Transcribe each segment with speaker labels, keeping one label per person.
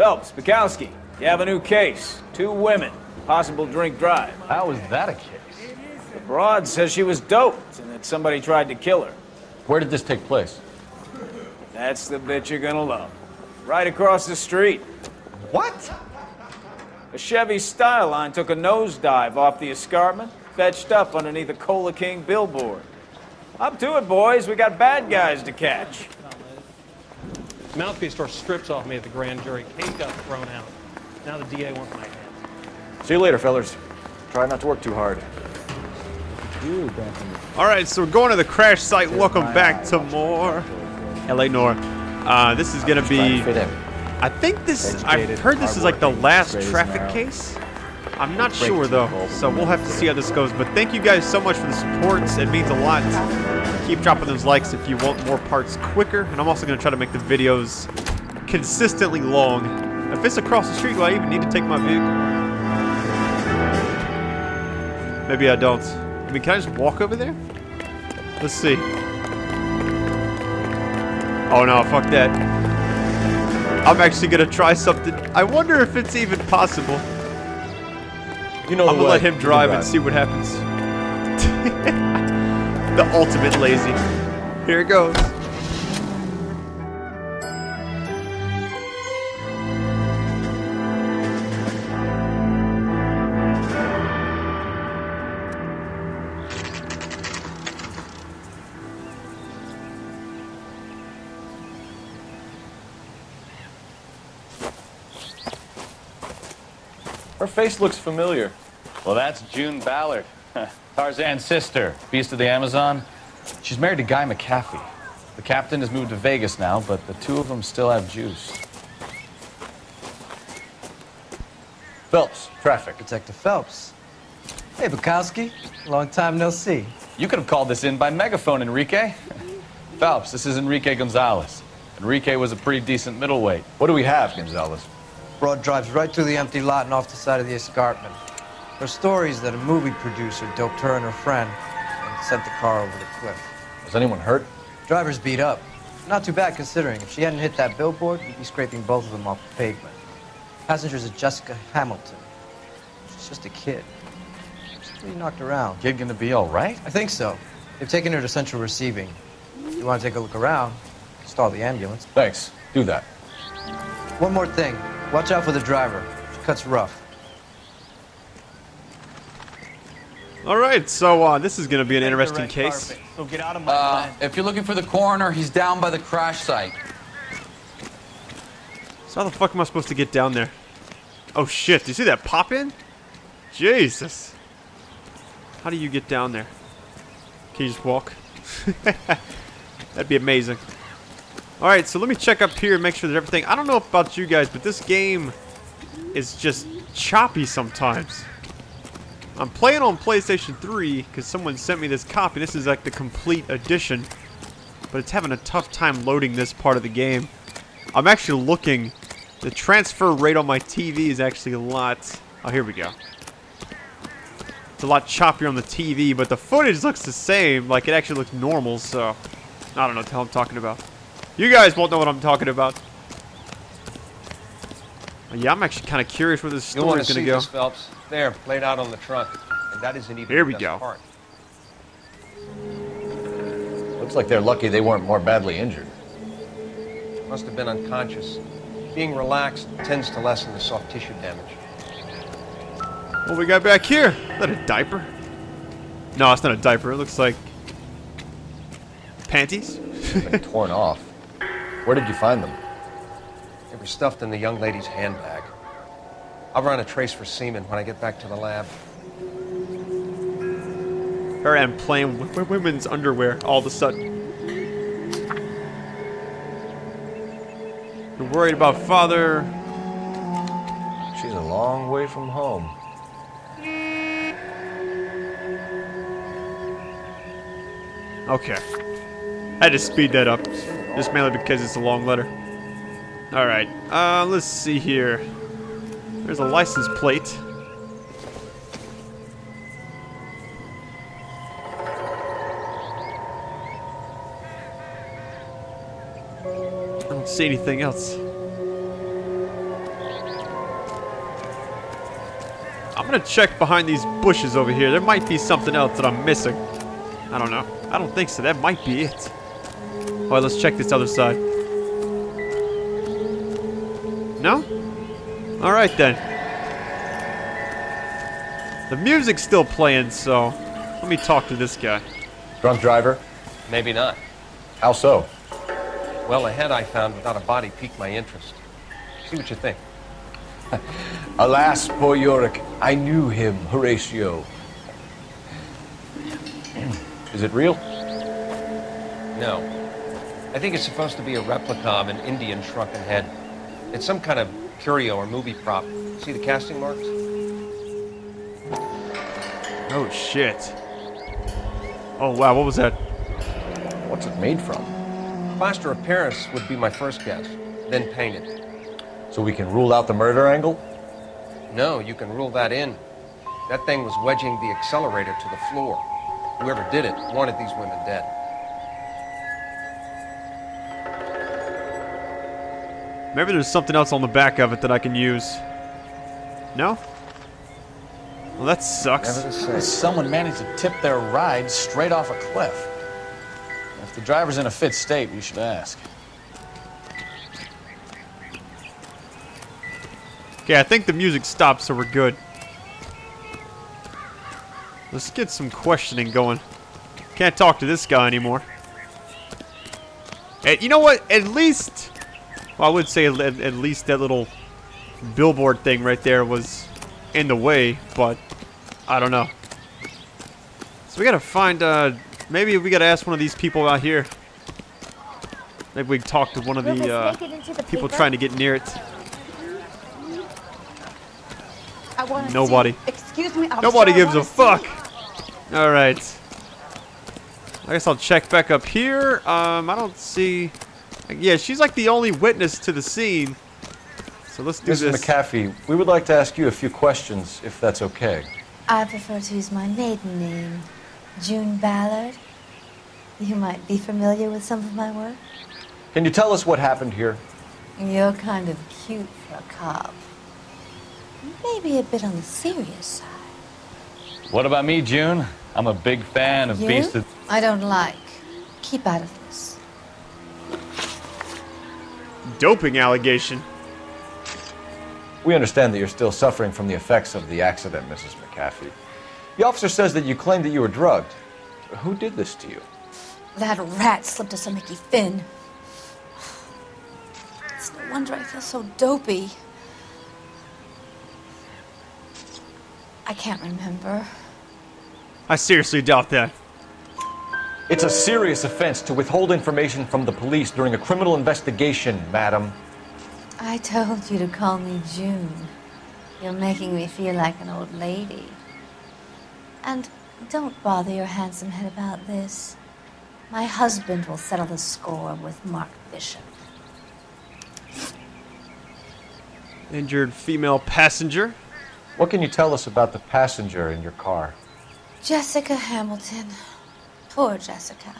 Speaker 1: Phelps, Bukowski, you have a new case. 2 women, possible drink drive.
Speaker 2: How is that a case?
Speaker 1: The broad says she was doped and that somebody tried to kill her.
Speaker 2: Where did this take place?
Speaker 1: That's the bit you're gonna love. Right across the street.
Speaker 2: What?
Speaker 1: A Chevy Styline took a nosedive off the escarpment, fetched up underneath a Cola King billboard. Up to it, boys. We got bad guys to catch.
Speaker 3: Mouthpiece store strips off me at the grand jury. Case got thrown out. Now the DA wants my head.
Speaker 2: See you later, fellas. Try not to work too hard.
Speaker 4: Alright, so we're going to the crash site. Welcome back to more LA Noire. This is gonna be... I think this... I've heard this is like the last traffic case. I'm not sure though, so we'll have to see how this goes. But thank you guys so much for the support. It means a lot. Keep dropping those likes if you want more parts quicker. And I'm also going to try to make the videos consistently long. If it's across the street, do I even need to take my vehicle? Maybe I don't. I mean, can I just walk over there? Let's see. Oh no, fuck that. I'm actually going to try something. I wonder if it's even possible.
Speaker 2: You know
Speaker 4: I'm gonna let him drive and see what happens. The ultimate lazy. Here it goes.
Speaker 2: Her face looks familiar.
Speaker 5: Well, that's June Ballard, Tarzan's sister, beast of the Amazon. She's married to Guy McAfee. The captain has moved to Vegas now, but the 2 of them still have juice.
Speaker 2: Phelps, traffic.
Speaker 6: Detective Phelps. Hey, Bukowski. Long time no see.
Speaker 5: You could have called this in by megaphone, Enrique. Phelps, this is Enrique Gonzalez. Enrique was a pretty decent middleweight.
Speaker 2: What do we have, Gonzalez?
Speaker 6: Broad drives right through the empty lot and off the side of the escarpment. Her stories that a movie producer doped her and her friend and sent the car over the cliff.
Speaker 2: Was anyone hurt?
Speaker 6: Driver's beat up. Not too bad considering. If she hadn't hit that billboard, we'd be scraping both of them off the pavement. Passenger's a Jessica Hamilton. She's just a kid. She's pretty knocked around.
Speaker 5: Kid gonna be all right?
Speaker 6: I think so. They've taken her to central receiving. If you want to take a look around, stall the ambulance.
Speaker 2: Thanks. Do that.
Speaker 6: One more thing. Watch out for the driver. She cuts rough.
Speaker 4: Alright, so this is going to be an interesting case.
Speaker 3: So get out of my land.
Speaker 5: If you're looking for the coroner, he's down by the crash site.
Speaker 4: So how the fuck am I supposed to get down there? Oh shit, do you see that pop in? Jesus. How do you get down there? Can you just walk? That'd be amazing. Alright, so let me check up here and make sure that everything... I don't know about you guys, but this game is just choppy sometimes. I'm playing on PlayStation 3 because someone sent me this copy. This is like the complete edition. But it's having a tough time loading this part of the game. I'm actually looking. The transfer rate on my TV is actually a lot... Oh, here we go. It's a lot choppier on the TV, but the footage looks the same. Like, it actually looks normal, so... I don't know what the hell I'm talking about. You guys won't know what I'm talking about. Yeah, I'm actually kind of curious where this story is going to go.
Speaker 7: This, Phelps. There, laid out on the trunk. And that isn't even
Speaker 4: Here we
Speaker 7: the
Speaker 4: go.
Speaker 7: best part.
Speaker 2: Looks like they're lucky they weren't more badly injured.
Speaker 7: Must have been unconscious. Being relaxed tends to lessen the soft tissue damage.
Speaker 4: What we got back here? Is that a diaper? No, it's not a diaper. It looks like... panties?
Speaker 2: Like torn off. Where did you find them?
Speaker 7: They were stuffed in the young lady's handbag. I'll run a trace for semen when I get back to the lab.
Speaker 4: Her and playing with women's underwear all of a sudden. You're worried about father.
Speaker 2: She's a long way from home.
Speaker 4: Okay. I had to speed that up. Just mainly because it's a long letter. Alright. Let's see here. There's a license plate. I don't see anything else. I'm gonna check behind these bushes over here. There might be something else that I'm missing. I don't know. I don't think so. That might be it. Alright, let's check this other side. No? Alright then. The music's still playing, so let me talk to this guy.
Speaker 2: Drunk driver?
Speaker 7: Maybe not.
Speaker 2: How so?
Speaker 7: Well, a head I found without a body piqued my interest. See what you think.
Speaker 2: Alas, poor Yorick. I knew him, Horatio. Is it real?
Speaker 7: No. I think it's supposed to be a replica of an Indian shrunken head. It's some kind of curio or movie prop. See the casting marks?
Speaker 4: Oh shit. Oh wow, what was that?
Speaker 2: What's it made from?
Speaker 7: Plaster of Paris would be my first guess, then painted.
Speaker 2: So we can rule out the murder angle?
Speaker 7: No, you can rule that in. That thing was wedging the accelerator to the floor. Whoever did it wanted these women dead.
Speaker 4: Maybe there's something else on the back of it that I can use. No? Well, that sucks.
Speaker 2: Never the same.
Speaker 5: Someone managed to tip their ride straight off a cliff. If the driver's in a fit state, we should ask.
Speaker 4: Okay, I think the music stopped, so we're good. Let's get some questioning going. Can't talk to this guy anymore. And you know what? At least... Well, I would say at least that little billboard thing right there was in the way, but I don't know. So we gotta find, maybe we gotta ask one of these people out here. Maybe we can talk to one of the people trying to get near it. Nobody.
Speaker 8: Excuse me.
Speaker 4: Nobody gives a fuck. All right. I guess I'll check back up here. I don't see. Yeah, she's like the only witness to the scene. So let's do
Speaker 2: Mrs.
Speaker 4: this.
Speaker 2: McAfee, we would like to ask you a few questions, if that's okay.
Speaker 8: I prefer to use my maiden name, June Ballard. You might be familiar with some of my work.
Speaker 2: Can you tell us what happened here?
Speaker 8: You're kind of cute for a cop. Maybe a bit on the serious side.
Speaker 5: What about me, June? I'm a big fan of
Speaker 8: You?
Speaker 5: Beast of...
Speaker 8: I don't like. Keep out of this.
Speaker 4: Doping allegation.
Speaker 2: We understand that you're still suffering from the effects of the accident, Mrs. McAfee. The officer says that you claimed that you were drugged. Who did this to you?
Speaker 8: That rat slipped us a Mickey Finn. It's no wonder I feel so dopey. I can't remember.
Speaker 4: I seriously doubt that.
Speaker 2: It's a serious offense to withhold information from the police during a criminal investigation, madam.
Speaker 8: I told you to call me June. You're making me feel like an old lady. And don't bother your handsome head about this. My husband will settle the score with Mark Bishop.
Speaker 4: Injured female passenger.
Speaker 2: What can you tell us about the passenger in your car?
Speaker 8: Jessica Hamilton. Poor Jessica.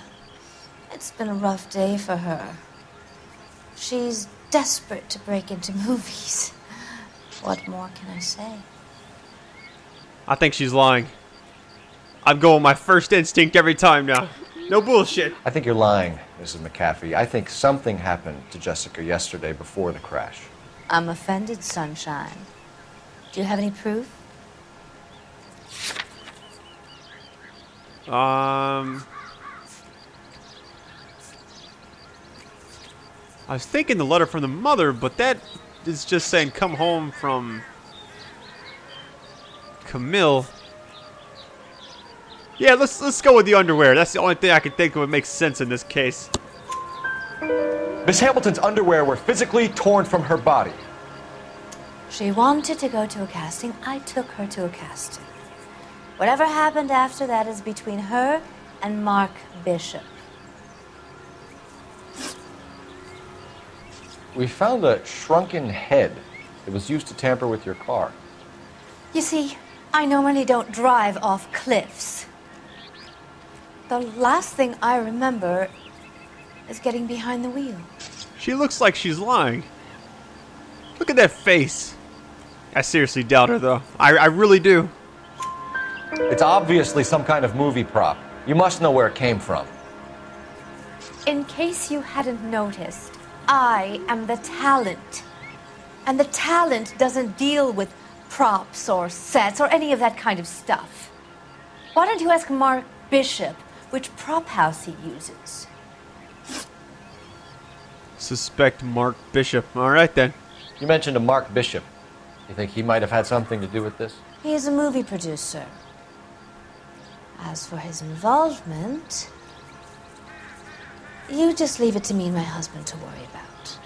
Speaker 8: It's been a rough day for her. She's desperate to break into movies. What more can I say?
Speaker 4: I think she's lying. I'm going my first instinct every time now. No bullshit.
Speaker 2: I think you're lying, Mrs. McAfee. I think something happened to Jessica yesterday before the crash.
Speaker 8: I'm offended, Sunshine. Do you have any proof?
Speaker 4: I was thinking the letter from the mother, but that is just saying come home from Camille. Yeah, let's go with the underwear. That's the only thing I can think of that makes sense in this case.
Speaker 2: Miss Hamilton's underwear were physically torn from her body.
Speaker 8: She wanted to go to a casting. I took her to a casting. Whatever happened after that is between her and Mark Bishop.
Speaker 2: We found a shrunken head that was used to tamper with your car.
Speaker 8: You see, I normally don't drive off cliffs. The last thing I remember is getting behind the wheel.
Speaker 4: She looks like she's lying. Look at that face. I seriously doubt her, though. I really do.
Speaker 2: It's obviously some kind of movie prop. You must know where it came from.
Speaker 8: In case you hadn't noticed, I am the talent. And the talent doesn't deal with props or sets or any of that kind of stuff. Why don't you ask Mark Bishop which prop house he uses?
Speaker 4: Suspect Mark Bishop. All right, then.
Speaker 2: You mentioned a Mark Bishop. You think he might have had something to do with this?
Speaker 8: He is a movie producer. As for his involvement, you just leave it to me and my husband to worry about.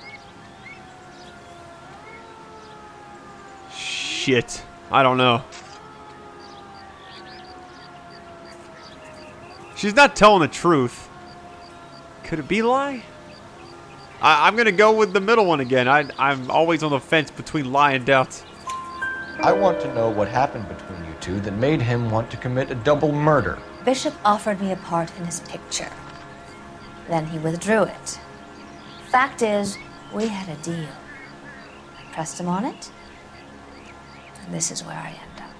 Speaker 4: Shit. I don't know. She's not telling the truth. Could it be a lie? I'm gonna go with the middle one again. I'm always on the fence between lie and doubt.
Speaker 2: I want to know what happened between you two that made him want to commit a double murder.
Speaker 8: Bishop offered me a part in his picture. Then he withdrew it. Fact is, we had a deal. I pressed him on it, and this is where I end up.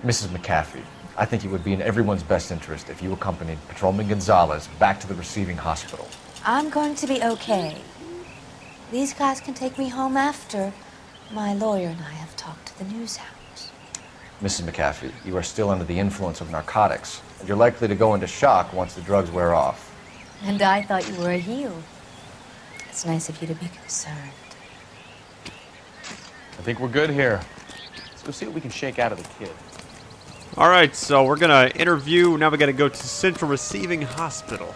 Speaker 2: Mrs. McAfee, I think it would be in everyone's best interest if you accompanied Patrolman Gonzalez back to the receiving hospital.
Speaker 8: I'm going to be okay. These guys can take me home after. My lawyer and I have talked to the news house.
Speaker 2: Mrs. McAfee, you are still under the influence of narcotics, and you're likely to go into shock once the drugs wear off.
Speaker 8: And I thought you were a heel. It's nice of you to be concerned.
Speaker 5: I think we're good here. Let's go see what we can shake out of the kid.
Speaker 4: Alright, so we're gonna interview. Now we gotta go to Central Receiving Hospital.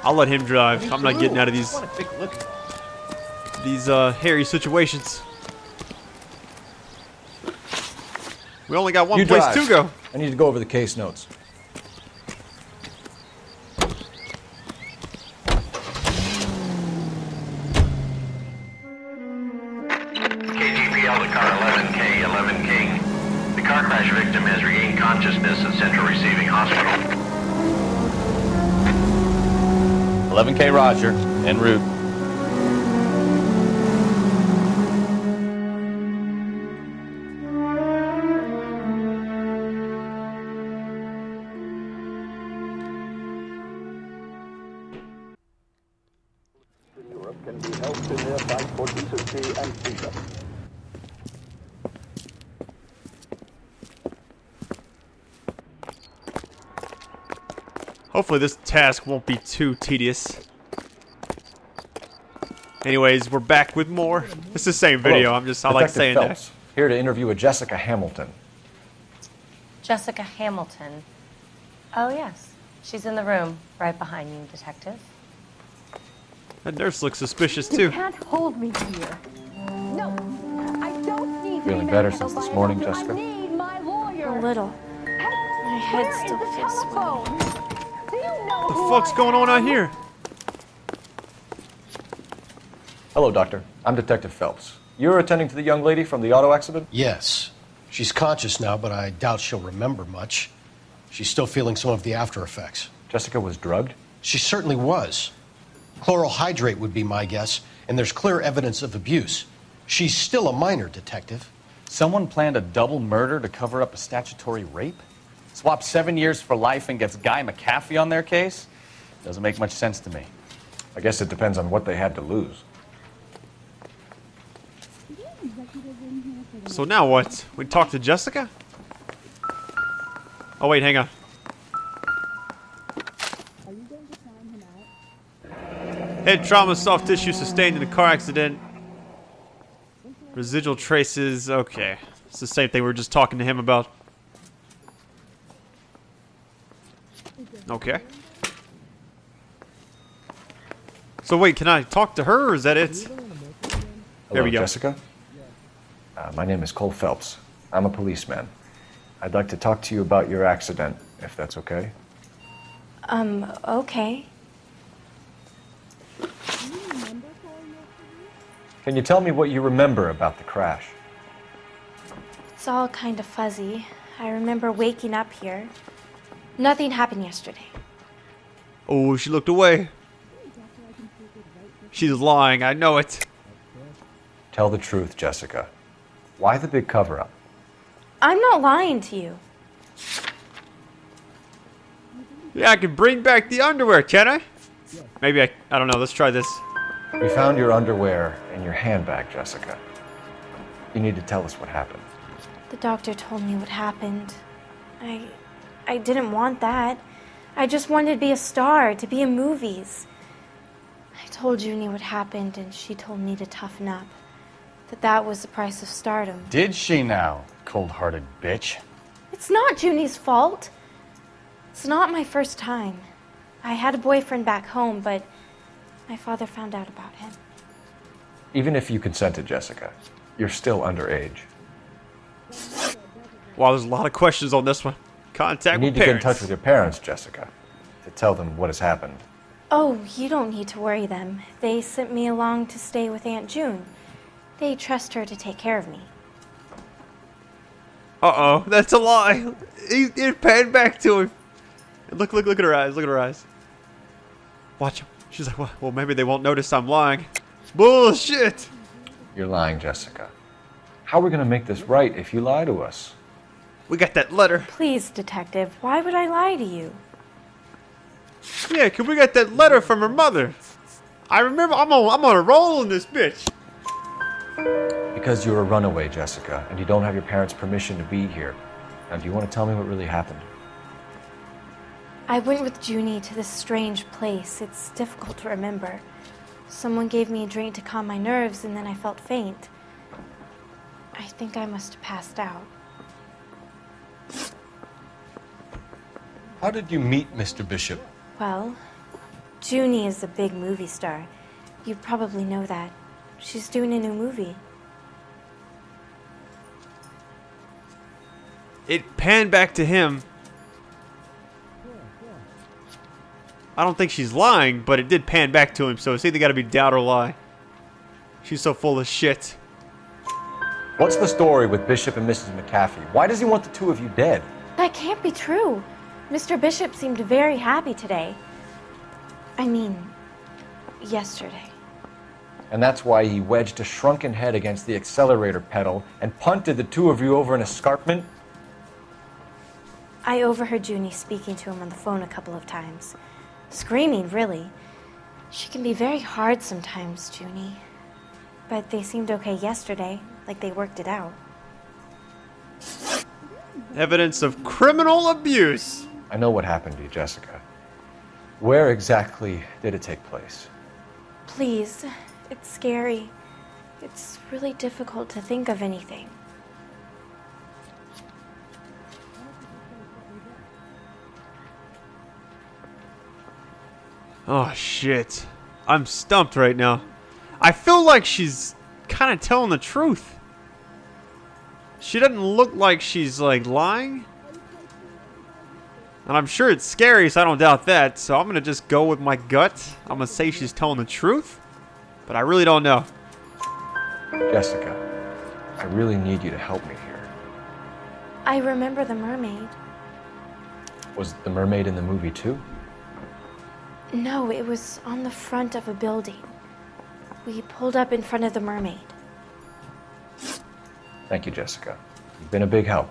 Speaker 4: I'll let him drive. I'm not getting out of these hairy situations. We only got one place to go.
Speaker 2: I need to go over the case notes.
Speaker 9: KGPL to car 11K, 11 King. The car crash victim has regained consciousness at Central Receiving Hospital.
Speaker 5: 11K Roger, en route.
Speaker 10: Can be helped in their fight for decency and freedom.
Speaker 4: Hopefully this task won't be too tedious. Anyways, we're back with more. It's the same video.
Speaker 2: Hello.
Speaker 4: I like saying
Speaker 2: Phelps,
Speaker 4: that.
Speaker 2: Here to interview a Jessica Hamilton.
Speaker 11: Jessica Hamilton. Oh, yes. She's in the room right behind you, Detective.
Speaker 4: That nurse looks suspicious,
Speaker 12: You
Speaker 4: too.
Speaker 12: can't hold me here. No, I don't need
Speaker 2: Feeling
Speaker 12: to be
Speaker 2: better
Speaker 12: manhandled
Speaker 2: since this
Speaker 12: by
Speaker 2: morning,
Speaker 12: a doctor.
Speaker 2: Jessica?
Speaker 12: I need my lawyer.
Speaker 8: A little. My head
Speaker 12: Where
Speaker 8: still
Speaker 12: is the
Speaker 8: feels
Speaker 12: telephone? Do you know
Speaker 4: What the
Speaker 12: who
Speaker 4: fuck's
Speaker 12: I
Speaker 4: going on
Speaker 12: am?
Speaker 4: out here?
Speaker 2: Hello, Doctor. I'm Detective Phelps. You're attending to the young lady from the auto accident?
Speaker 13: Yes. She's conscious now, but I doubt she'll remember much. She's still feeling some of the after effects.
Speaker 2: Jessica was drugged?
Speaker 13: She certainly was. Chloral hydrate would be my guess, and there's clear evidence of abuse. She's still a minor, Detective.
Speaker 5: Someone planned a double murder to cover up a statutory rape? Swap 7 years for life and gets Guy McAfee on their case? Doesn't make much sense to me.
Speaker 2: I guess it depends on what they had to lose.
Speaker 4: So now what? We talk to Jessica? Oh, wait, hang on. Head trauma, soft tissue sustained in a car accident. Residual traces, okay. It's the same thing we were just talking to him about. Okay. So wait, can I talk to her, or is that it? There we go.
Speaker 2: Jessica. My name is Cole Phelps. I'm a policeman. I'd like to talk to you about your accident, if that's okay.
Speaker 8: Okay.
Speaker 2: Can you tell me what you remember about the crash?
Speaker 14: It's all kind of fuzzy. I remember waking up here. Nothing happened yesterday.
Speaker 4: Oh, she looked away. She's lying, I know it.
Speaker 2: Tell the truth, Jessica. Why the big cover-up?
Speaker 14: I'm not lying to you.
Speaker 4: Yeah, I can bring back the underwear, can I? Maybe I don't know. Let's try this.
Speaker 2: We found your underwear in your handbag, Jessica. You need to tell us what happened.
Speaker 14: The doctor told me what happened. I didn't want that. I just wanted to be a star, to be in movies. I told Junie what happened, and she told me to toughen up. That was the price of stardom.
Speaker 5: Did she now, cold-hearted bitch?
Speaker 14: It's not Junie's fault. It's not my first time. I had a boyfriend back home, but my father found out about him.
Speaker 2: Even if you consented, Jessica, you're still underage.
Speaker 4: Wow, there's a lot of questions on this one. Contact
Speaker 2: You need to get in touch with your parents, Jessica, to tell them what has happened.
Speaker 14: Oh, you don't need to worry them. They sent me along to stay with Aunt June. They trust her to take care of me.
Speaker 4: Uh-oh, that's a lie. It panned back to him. Look at her eyes. Look at her eyes. Watch him. She's like, well, maybe they won't notice I'm lying. Bullshit.
Speaker 2: You're lying, Jessica. How are we going to make this right if you lie to us?
Speaker 4: We got that letter.
Speaker 14: Please, detective, why would I lie to you?
Speaker 4: Yeah, cause we got that letter from her mother. I remember. I'm on a roll in this bitch.
Speaker 2: Because you're a runaway, Jessica, and you don't have your parents' permission to be here. Now, do you want to tell me what really happened?
Speaker 14: I went with Junie to this strange place. It's difficult to remember. Someone gave me a drink to calm my nerves, and then I felt faint. I think I must have passed out.
Speaker 13: How did you meet Mr. Bishop?
Speaker 14: Well, Junie is a big movie star. You probably know that. She's doing a new movie.
Speaker 4: It panned back to him. I don't think she's lying, but it did pan back to him, so it's either got to be doubt or lie. She's so full of shit.
Speaker 2: What's the story with Bishop and Mrs. McAfee? Why does he want the two of you dead?
Speaker 14: That can't be true. Mr. Bishop seemed very happy today. I mean, yesterday.
Speaker 2: And that's why he wedged a shrunken head against the accelerator pedal and punted the two of you over an escarpment?
Speaker 14: I overheard Junie speaking to him on the phone a couple of times. Screaming, really. She can be very hard sometimes, Junie. But they seemed okay yesterday, like they worked it out.
Speaker 4: Evidence of criminal abuse.
Speaker 2: I know what happened to you, Jessica. Where exactly did it take place?
Speaker 14: Please, it's scary. It's really difficult to think of anything.
Speaker 4: Oh, shit. I'm stumped right now. I feel like she's kind of telling the truth. She doesn't look like she's, like, lying. And I'm sure it's scary, so I don't doubt that. So I'm going to just go with my gut. I'm going to say she's telling the truth. But I really don't know.
Speaker 2: Jessica, I really need you to help me here.
Speaker 14: I remember the mermaid.
Speaker 2: Was the mermaid in the movie, too?
Speaker 14: No, it was on the front of a building. We pulled up in front of the mermaid.
Speaker 2: Thank you, Jessica. You've been a big help.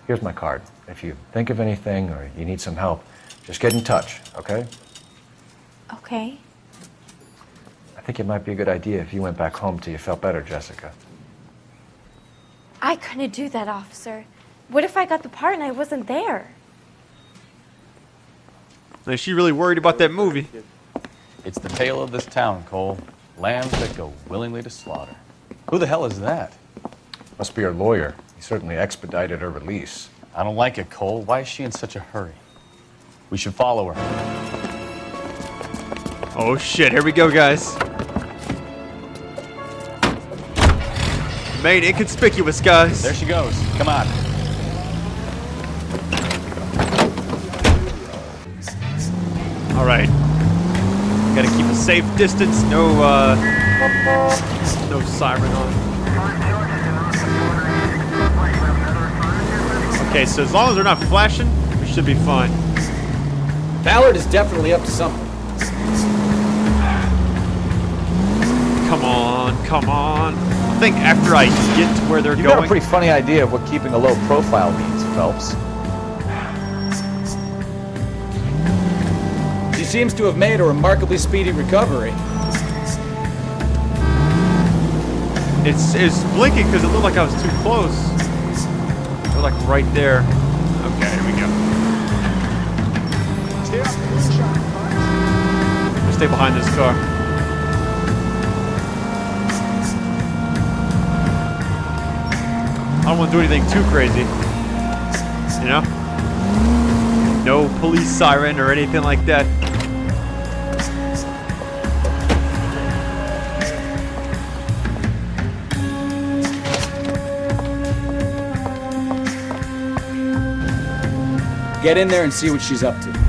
Speaker 2: Here's my card. If you think of anything or you need some help, just get in touch, okay?
Speaker 14: Okay.
Speaker 2: I think it might be a good idea if you went back home till you felt better, Jessica.
Speaker 14: I couldn't do that, officer. What if I got the part and I wasn't there?
Speaker 4: Is she really worried about that movie?
Speaker 5: It's the tale of this town, Cole. Lambs that go willingly to slaughter. Who the hell is that?
Speaker 2: Must be her lawyer. He certainly expedited her release.
Speaker 5: I don't like it, Cole. Why is she in such a hurry? We should follow her.
Speaker 4: Oh shit, here we go, guys. Main inconspicuous, guys.
Speaker 5: There she goes. Come on.
Speaker 4: All right. Gotta keep a safe distance. No siren on. Okay, so as long as they're not flashing, we should be fine.
Speaker 1: Ballard is definitely up to something.
Speaker 4: Come on, come on. think after I get to where they're
Speaker 2: You've
Speaker 4: going...
Speaker 2: got a pretty funny idea of what keeping a low profile means, Phelps.
Speaker 1: She seems to have made a remarkably speedy recovery.
Speaker 4: It's blinking because it looked like I was too close. They're like right there. Okay, here we go. Stay behind this car. I don't want to do anything too crazy. You know? No police siren or anything like that.
Speaker 1: Get in there and see what she's up to.